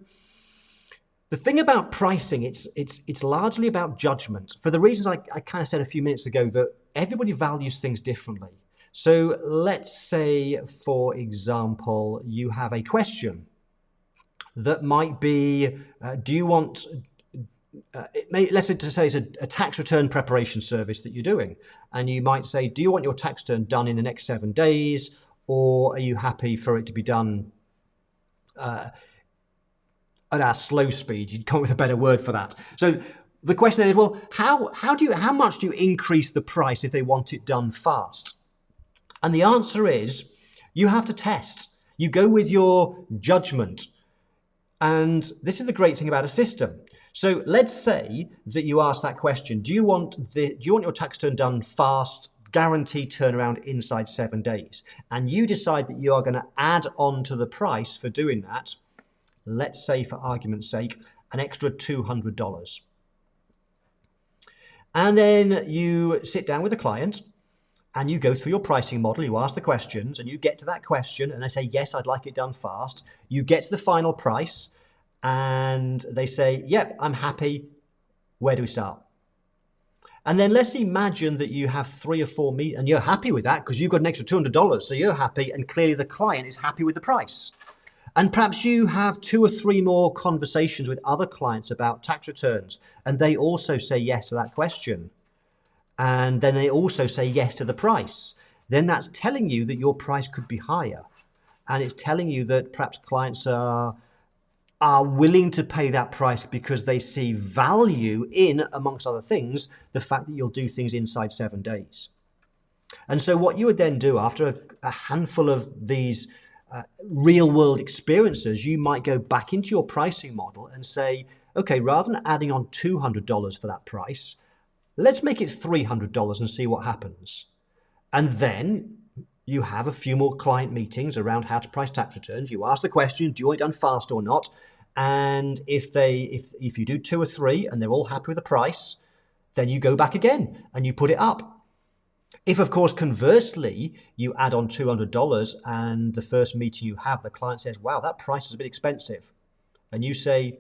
the thing about pricing, it's largely about judgment. For the reasons I kind of said a few minutes ago, that everybody values things differently. So let's say, for example, you have a question that might be, do you want... let's say it's a tax return preparation service that you're doing, and you might say, do you want your tax return done in the next 7 days, or are you happy for it to be done at our slow speed? You'd come up with a better word for that. So the question is, well, how much do you increase the price if they want it done fast? And the answer is, you have to test. You go with your judgment. And this is the great thing about a system. So let's say that you ask that question, do you want your tax return done fast, guaranteed turnaround inside 7 days? And you decide that you are going to add on to the price for doing that, let's say for argument's sake, an extra $200. And then you sit down with the client and you go through your pricing model, you ask the questions, and you get to that question, and they say, yes, I'd like it done fast. You get to the final price, and they say, yep, I'm happy. Where do we start? And then let's imagine that you have 3 or 4 meetings, and you're happy with that because you've got an extra $200, so you're happy, and clearly the client is happy with the price. And perhaps you have 2 or 3 more conversations with other clients about tax returns, and they also say yes to that question. And then they also say yes to the price. Then that's telling you that your price could be higher. And it's telling you that perhaps clients are willing to pay that price because they see value in, amongst other things, the fact that you'll do things inside 7 days. And so what you would then do after a handful of these real world experiences, you might go back into your pricing model and say, okay, rather than adding on $200 for that price, let's make it $300 and see what happens. And then you have a few more client meetings around how to price tax returns. You ask the question, do you want it done fast or not? And if you do 2 or 3 and they're all happy with the price, then you go back again and you put it up. If, of course, conversely, you add on $200 and the first meeting you have, the client says, wow, that price is a bit expensive. And you say,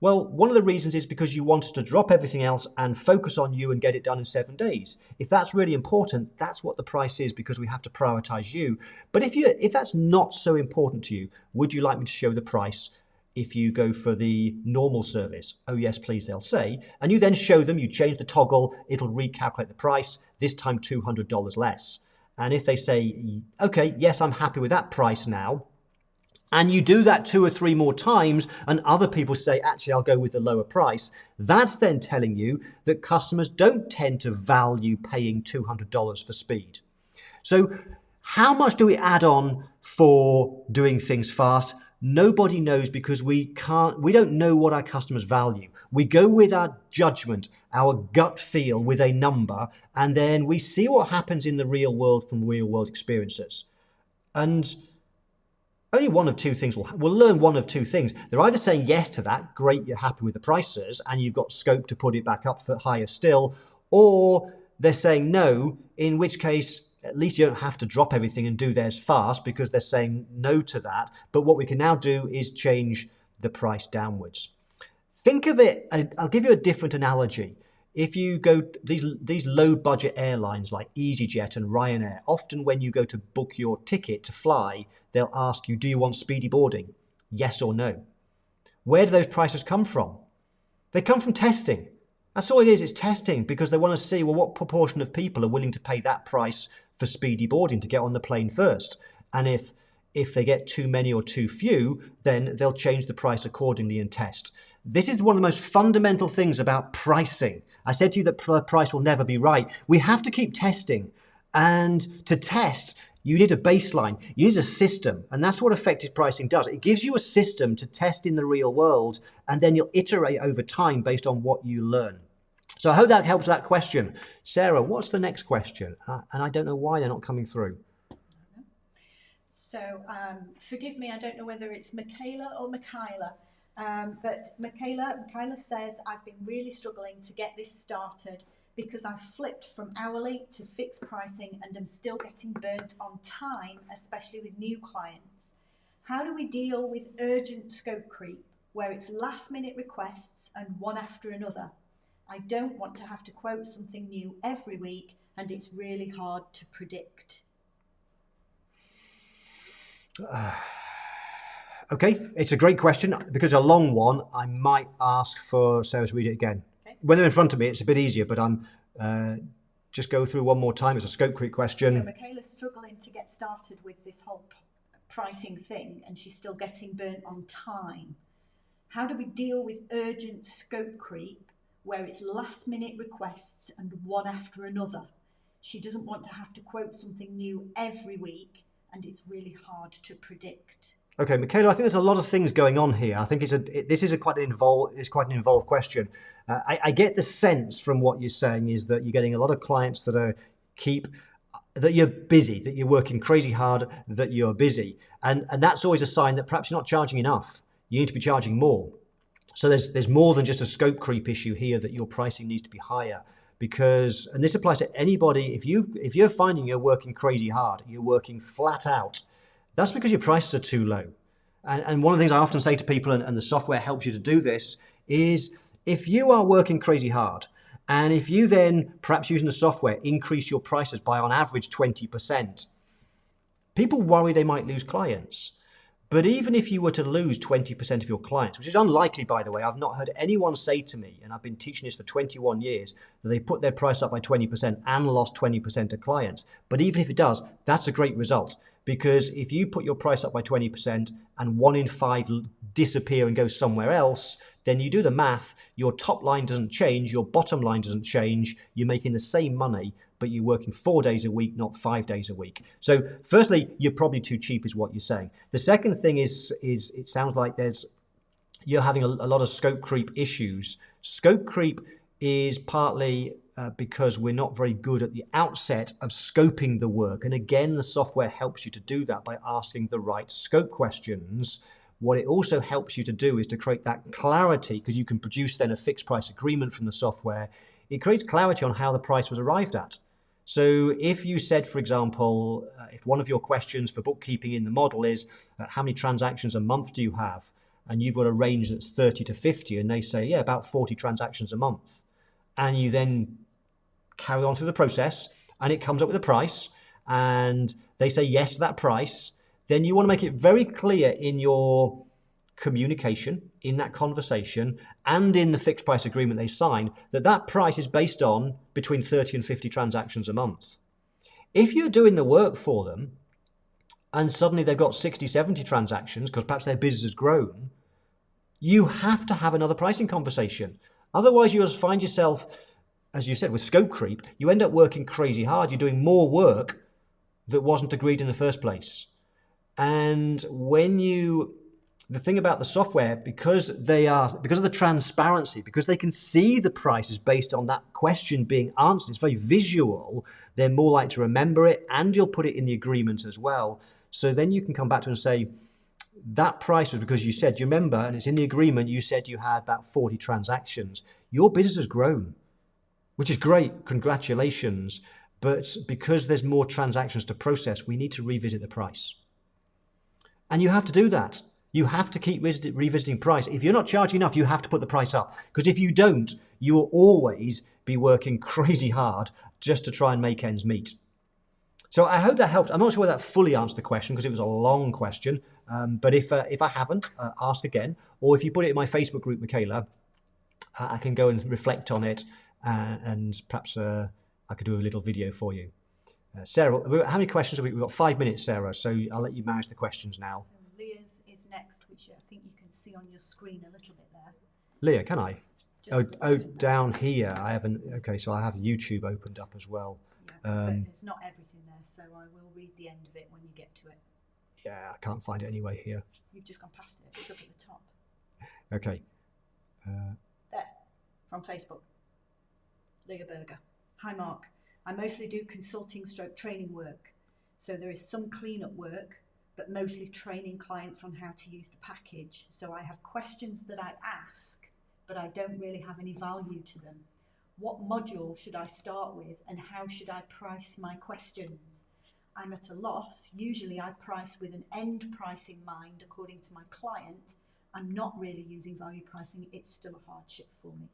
well, one of the reasons is because you want us to drop everything else and focus on you and get it done in 7 days. If that's really important, that's what the price is, because we have to prioritize you. But if that's not so important to you, would you like me to show the price if you go for the normal service? Oh, yes, please, they'll say. And you then show them, you change the toggle, it'll recalculate the price, this time $200 less. And if they say, okay, yes, I'm happy with that price now, and you do that 2 or 3 more times, and other people say, actually, I'll go with the lower price, that's then telling you that customers don't tend to value paying $200 for speed. So how much do we add on for doing things fast? Nobody knows, because we don't know what our customers value. We go with our judgment, our gut feel, with a number, and then we see what happens in the real world from real world experiences. And only one of 2 things we'll learn. One of 2 things. They're either saying yes to that, great, you're happy with the prices, and you've got scope to put it back up for higher still, or they're saying no, in which case, at least you don't have to drop everything and do theirs fast, because they're saying no to that. But what we can now do is change the price downwards. Think of it, I'll give you a different analogy. If you go, these low budget airlines like EasyJet and Ryanair, often when you go to book your ticket to fly, they'll ask you, do you want speedy boarding? Yes or no. Where do those prices come from? They come from testing. That's all it is, it's testing, because they want to see, well, what proportion of people are willing to pay that price for speedy boarding to get on the plane first. And if they get too many or too few, then they'll change the price accordingly and test. This is one of the most fundamental things about pricing. I said to you that the price will never be right. We have to keep testing. And to test, you need a baseline, you need a system. And that's what effective pricing does. It gives you a system to test in the real world, and then you'll iterate over time based on what you learn. So I hope that helps that question. Sarah, what's the next question? And I don't know why they're not coming through. So forgive me, I don't know whether it's Michaela or Michaela. But Michaela says, I've been really struggling to get this started because I've flipped from hourly to fixed pricing and am still getting burnt on time, especially with new clients. How do we deal with urgent scope creep, where it's last minute requests and one after another? I don't want to have to quote something new every week, and it's really hard to predict. Okay, it's a great question. Because a long one, I might ask for Sarah to read it again. Okay. When they're in front of me, it's a bit easier, but I'm just go through one more time. It's a scope creep question. So Michaela's struggling to get started with this whole pricing thing, and she's still getting burnt on time. How do we deal with urgent scope creep, where it's last minute requests and one after another? She doesn't want to have to quote something new every week, and it's really hard to predict. Okay, Michaela, I think there's a lot of things going on here. I think this is quite an involved question. I get the sense from what you're saying is that you're getting a lot of clients that you're busy, that you're working crazy hard, that you're busy. And that's always a sign that perhaps you're not charging enough. You need to be charging more. So there's more than just a scope creep issue here, that your pricing needs to be higher. Because, and this applies to anybody, if you're finding you're working crazy hard, you're working flat out, that's because your prices are too low. And one of the things I often say to people, and the software helps you to do this, is if you are working crazy hard, and if you then, perhaps using the software, increase your prices by on average 20%, people worry they might lose clients. But even if you were to lose 20% of your clients, which is unlikely, by the way, I've not heard anyone say to me, and I've been teaching this for 21 years, that they put their price up by 20% and lost 20% of clients. But even if it does, that's a great result. Because if you put your price up by 20% and 1 in 5 disappear and go somewhere else, then you do the math, your top line doesn't change, your bottom line doesn't change, you're making the same money, but you're working 4 days a week, not 5 days a week. So firstly, you're probably too cheap is what you're saying. The second thing is it sounds like you're having a lot of scope creep issues. Scope creep is partly because we're not very good at the outset of scoping the work. And again, the software helps you to do that by asking the right scope questions. what it also helps you to do is to create that clarity, because you can produce then a fixed price agreement from the software. It creates clarity on how the price was arrived at. So if you said, for example, if one of your questions for bookkeeping in the model is how many transactions a month do you have? And you've got a range that's 30 to 50, and they say, yeah, about 40 transactions a month. And you then carry on through the process, and it comes up with a price, and they say yes to that price, then you want to make it very clear in your communication, in that conversation, and in the fixed price agreement they sign, that that price is based on between 30 and 50 transactions a month. If you're doing the work for them, and suddenly they've got 60, 70 transactions, because perhaps their business has grown, you have to have another pricing conversation. Otherwise, you just find yourself, as you said, with scope creep, you end up working crazy hard. You're doing more work that wasn't agreed in the first place. And the thing about the software, because of the transparency, because they can see the prices based on that question being answered, it's very visual, they're more likely to remember it, and you'll put it in the agreement as well. So then you can come back to and say, that price was because you said, you remember, and it's in the agreement, you said you had about 40 transactions. Your business has grown, which is great, congratulations. But because there's more transactions to process, we need to revisit the price. And you have to do that. You have to keep revisiting price. If you're not charging enough, you have to put the price up. Because if you don't, you will always be working crazy hard just to try and make ends meet. So I hope that helped. I'm not sure whether that fully answered the question, because it was a long question. But if I haven't, ask again. Or if you put it in my Facebook group, Michaela, I can go and reflect on it. And perhaps I could do a little video for you. Sarah, how many questions have we? We've got 5 minutes, Sarah, so I'll let you manage the questions now. So Leah's is next, which I think you can see on your screen a little bit there. Leah, can I? Oh, down here. I haven't. Okay, so I have YouTube opened up as well. Yeah, but it's not everything there, so I will read the end of it when you get to it. Yeah, I can't find it anyway here. You've just gone past it. It's up at the top. Okay. There, from Facebook. Leah Berger. Hi, Mark. I mostly do consulting / training work. So there is some cleanup work, but mostly training clients on how to use the package. So I have questions that I ask, but I don't really have any value to them. What module should I start with, and how should I price my questions? I'm at a loss. Usually I price with an end price in mind according to my client. I'm not really using value pricing. It's still a hardship for me.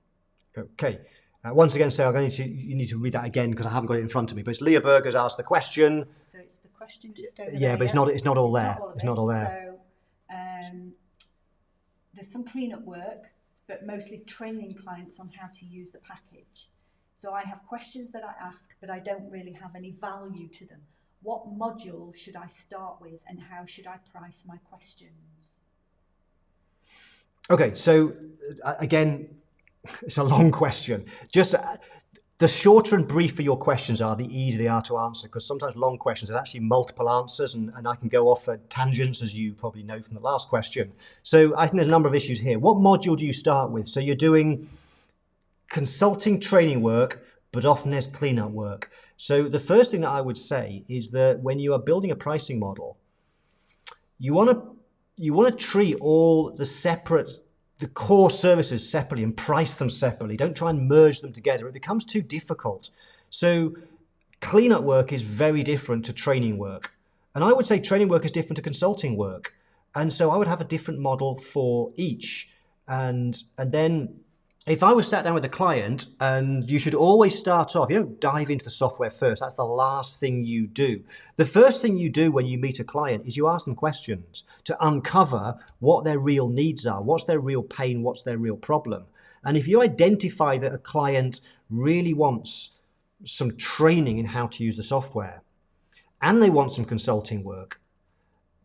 Okay. Once again, Sarah, you need to read that again, because I haven't got it in front of me. But it's Leah Berger's asked the question. So it's the question just over there. Yeah, but it's not all there. It's not all there. So there's some cleanup work, but mostly training clients on how to use the package. So I have questions that I ask, but I don't really have any value to them. What module should I start with, and how should I price my questions? Okay, so again, it's a long question. Just the shorter and briefer your questions are, the easier they are to answer, because sometimes long questions are actually multiple answers, and I can go off at tangents, as you probably know from the last question. So I think there's a number of issues here. What module do you start with? So you're doing consulting training work, but often there's cleanup work. So the first thing that I would say is that when you are building a pricing model, you want to treat all the core services separately and price them separately. Don't try and merge them together. It becomes too difficult. So cleanup work is very different to training work. And I would say training work is different to consulting work. And so I would have a different model for each. And then if I was sat down with a client, and you should always start off, you don't dive into the software first. That's the last thing you do. The first thing you do when you meet a client is you ask them questions to uncover what their real needs are, what's their real pain, what's their real problem. And if you identify that a client really wants some training in how to use the software, and they want some consulting work,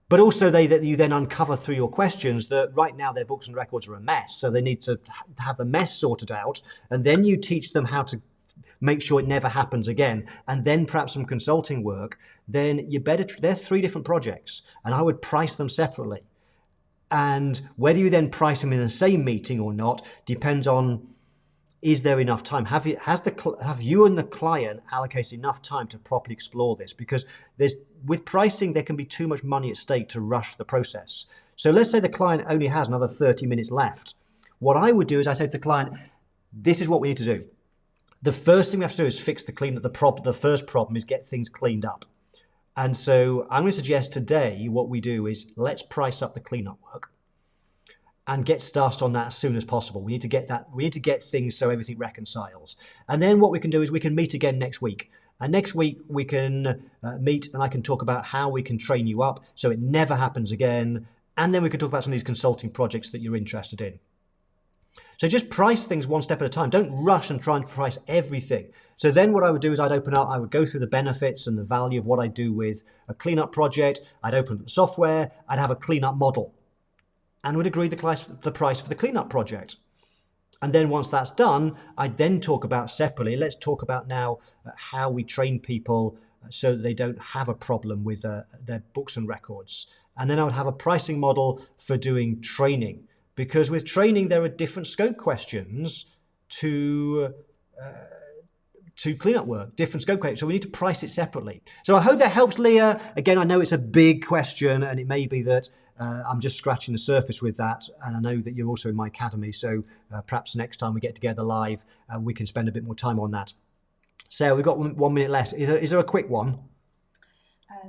but also that you then uncover through your questions that right now their books and records are a mess, so they need to have the mess sorted out, and then you teach them how to make sure it never happens again, and then perhaps some consulting work, then they're 3 different projects, and I would price them separately. And whether you then price them in the same meeting or not depends on, is there enough time? Have you and the client allocated enough time to properly explore this? Because with pricing, there can be too much money at stake to rush the process. So let's say the client only has another 30 minutes left. What I would do is I say to the client, this is what we need to do. The first thing we have to do is fix the cleanup. The first problem is get things cleaned up. And so I'm going to suggest today what we do is let's price up the cleanup work and get started on that as soon as possible. We need to get things so everything reconciles. And then what we can do is we can meet again next week. And next week we can meet and I can talk about how we can train you up so it never happens again. And then we can talk about some of these consulting projects that you're interested in. So just price things one step at a time. Don't rush and try and price everything. So then what I would do is I would go through the benefits and the value of what I do with a cleanup project. I'd open up the software. I'd have a cleanup model and would agree the price for the cleanup project. And then once that's done, I'd then talk about separately, let's talk about now how we train people so that they don't have a problem with their books and records. And then I would have a pricing model for doing training. Because with training, there are different scope questions to cleanup work, different scope questions. So we need to price it separately. So I hope that helps, Leah. Again, I know it's a big question and it may be that I'm just scratching the surface with that. And I know that you're also in my academy. So perhaps next time we get together live, we can spend a bit more time on that. Sarah, we've got 1 minute left. Is there a quick one?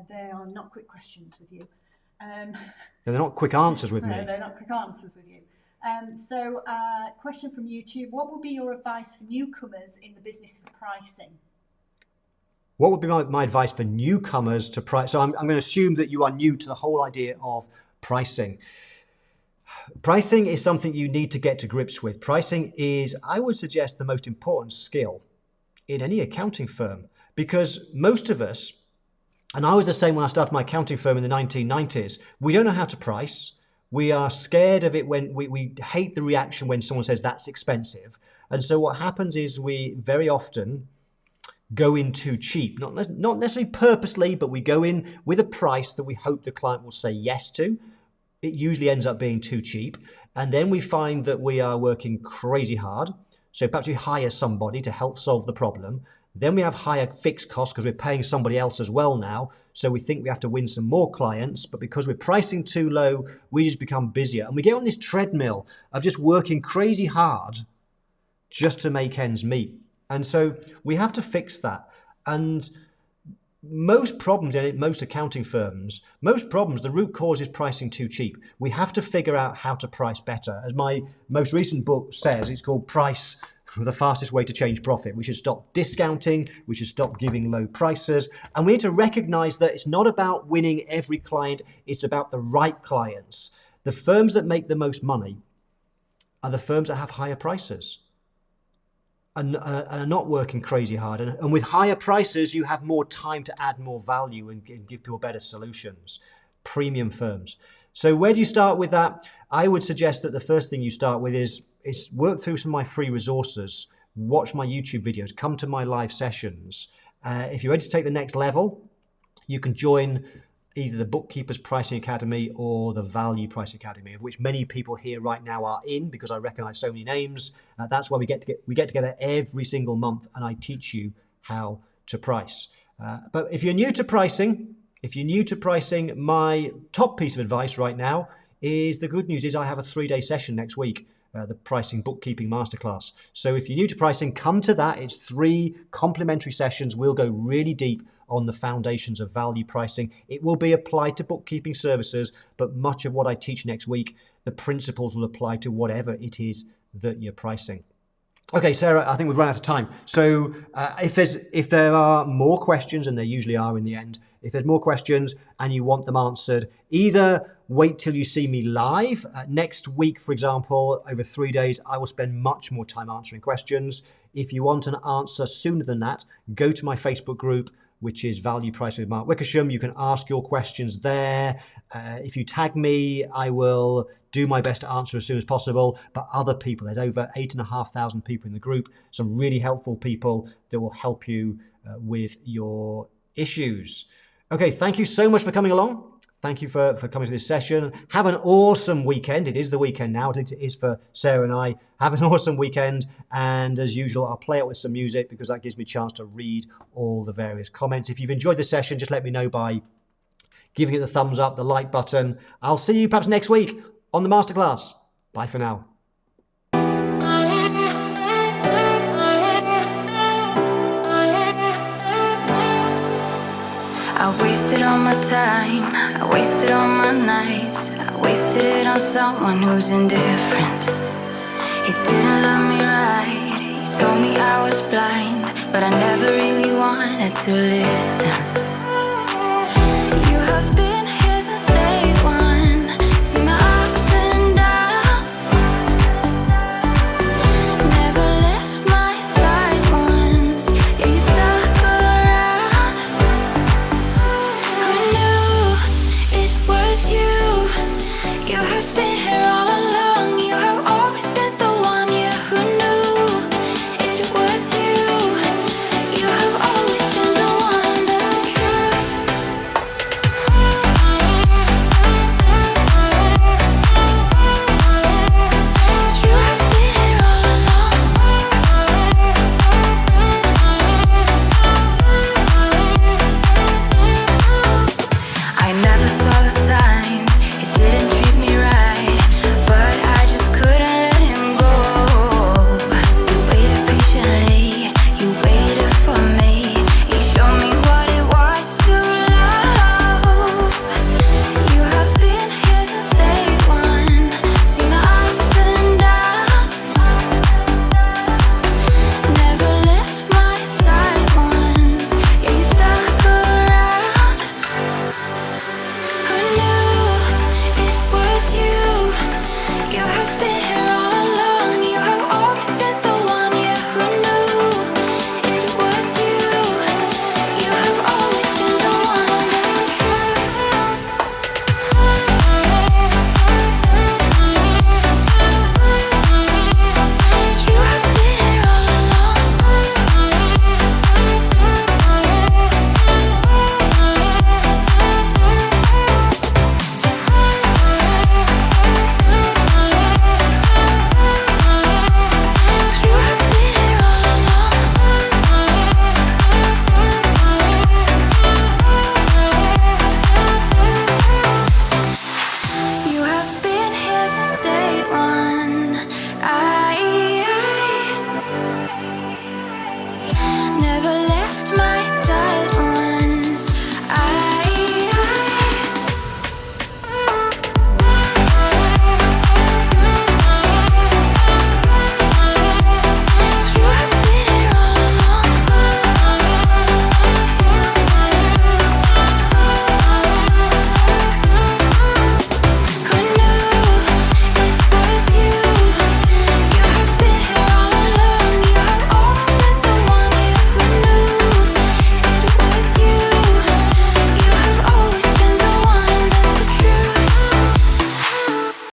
There are not quick questions with you. They're not quick answers with me. No, they're not quick answers with you. So, question from YouTube. What would be your advice for newcomers in the business of pricing? What would be my advice for newcomers to price? So I'm going to assume that you are new to the whole idea of pricing. Pricing is something you need to get to grips with. Pricing is, I would suggest, the most important skill in any accounting firm, because most of us, and I was the same when I started my accounting firm in the 1990s. We don't know how to price. We are scared of it when we hate the reaction when someone says that's expensive. And so what happens is we very often go in too cheap, not necessarily purposely, but we go in with a price that we hope the client will say yes to. It usually ends up being too cheap. And then we find that we are working crazy hard. So perhaps we hire somebody to help solve the problem. Then we have higher fixed costs because we're paying somebody else as well now. So we think we have to win some more clients, but because we're pricing too low, we just become busier. And we get on this treadmill of just working crazy hard just to make ends meet. And so we have to fix that. And most problems in most accounting firms, the root cause is pricing too cheap. We have to figure out how to price better. As my most recent book says, it's called Price, the fastest way to change profit. We should stop discounting. We should stop giving low prices. And we need to recognize that it's not about winning every client. It's about the right clients. The firms that make the most money are the firms that have higher prices and are not working crazy hard. And with higher prices, you have more time to add more value and give people better solutions. Premium firms. So where do you start with that? I would suggest that the first thing you start with is work through some of my free resources, watch my YouTube videos, come to my live sessions. If you're ready to take the next level, you can join either the Bookkeepers Pricing Academy or the Value Price Academy, of which many people here right now are in because I recognize so many names. That's why we get together every single month and I teach you how to price. But if you're new to pricing, my top piece of advice right now is the good news is I have a 3-day session next week, the Pricing Bookkeeping Masterclass. So if you're new to pricing, come to that. It's 3 complimentary sessions. We'll go really deep on the foundations of value pricing. It will be applied to bookkeeping services, but much of what I teach next week, the principles will apply to whatever it is that you're pricing. Okay, Sarah, I think we've run out of time. So if there are more questions, and there usually are in the end, if there's more questions and you want them answered, either wait till you see me live. Next week, for example, over 3 days, I will spend much more time answering questions. If you want an answer sooner than that, go to my Facebook group, which is Value Price with Mark Wickersham. You can ask your questions there. If you tag me, I will do my best to answer as soon as possible. But other people, there's over 8,500 people in the group, some really helpful people that will help you with your issues. Okay, thank you so much for coming along. Thank you for coming to this session. Have an awesome weekend. It is the weekend now. I think it is for Sarah and I. Have an awesome weekend. And as usual, I'll play it with some music because that gives me a chance to read all the various comments. If you've enjoyed the session, just let me know by giving it the thumbs up, the like button. I'll see you perhaps next week on the masterclass. Bye for now. I wasted all my time, I wasted all my nights, I wasted it on someone who's indifferent. He didn't love me right, he told me I was blind, but I never really wanted to listen.